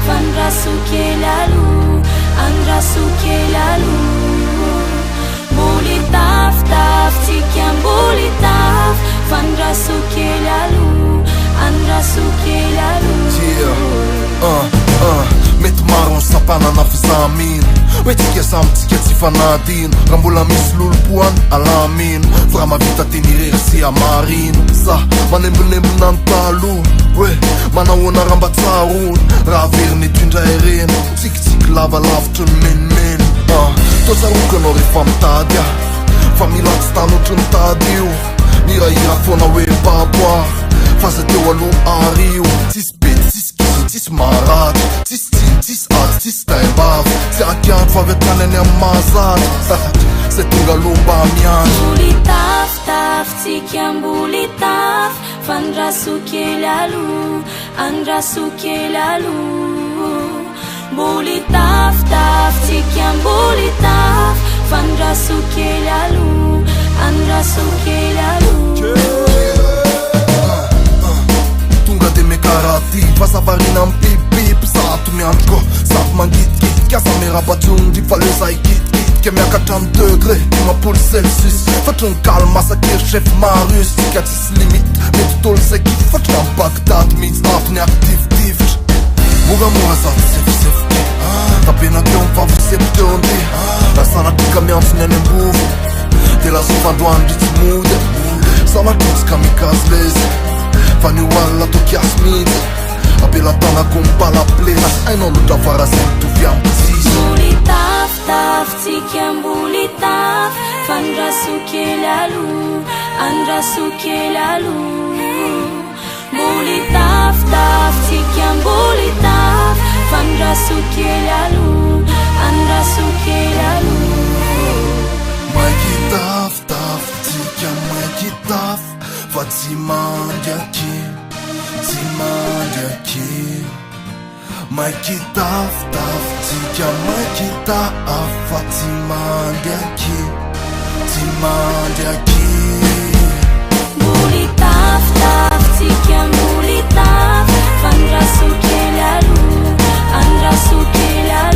fandrasokelalu andrasokelalu bolitaf tikiambolitaf fandrasokelalu andrasokelalu mety maro ny sapana nafizamin oetika samy tsika tsy fanadino raha mbola misy lolopoany alamino fa raha mavita teny irery sy amarino za manembonembona ny taloha hoe manahoana raha mba tsarony raha veriny etoindray reny tsikitsiky lavalavitry ny menimeny tosarokanao rehefa mitady ah fa mila tsy tany ohatry ny tady io mihirahira foana hoe baboa fa za teo aloha ario tsisy bety tsisy kisy tsisy maratra tsisy tsiny tsisy aty tsisy taimbavy tsy akiandro fa avy atrany any amin'ny mahazatra zay tonga lomba miandro bolitaf tikiambolitaf fandrasokelalu andrasokelalu bolitaf tikiambolitaf fandrasokelalu andrasokelalu tonga de mekaraty fasavarina amin'ny pipipy zato miandro ko safy mangitikitiky asa merabatsondry fa le zay kitikitika miakatra amin'ny degré 10 celsius fatry ny kalmasakely chef marius tika tsisy limite mety tolo zay kify fatry na bagdady mihitsy afo ny aktivitivitra moramora zato sefisefike tapena teo mivavosepy teo nde rasanatrika miantsony any ambovo de lasovandroandry tsy mody samatrotsy kamikazy lezy fa ny oalina tokiasy mihitsy apelantanako mipalaplena ainao loatra varazay mitovy amin'ny tsisy bolitaf tikiambolitaf fandrasokelalu andrasokelalu bolitaf tikiambolitaf fandrasokelalu andrasokelalu maikitaf tika maikitaf fa tsy mandy aky maikitaf tika maikitaf fa tsy mandy aky bolitaf tikiambolitaf fandrasokelalu andrasokelalu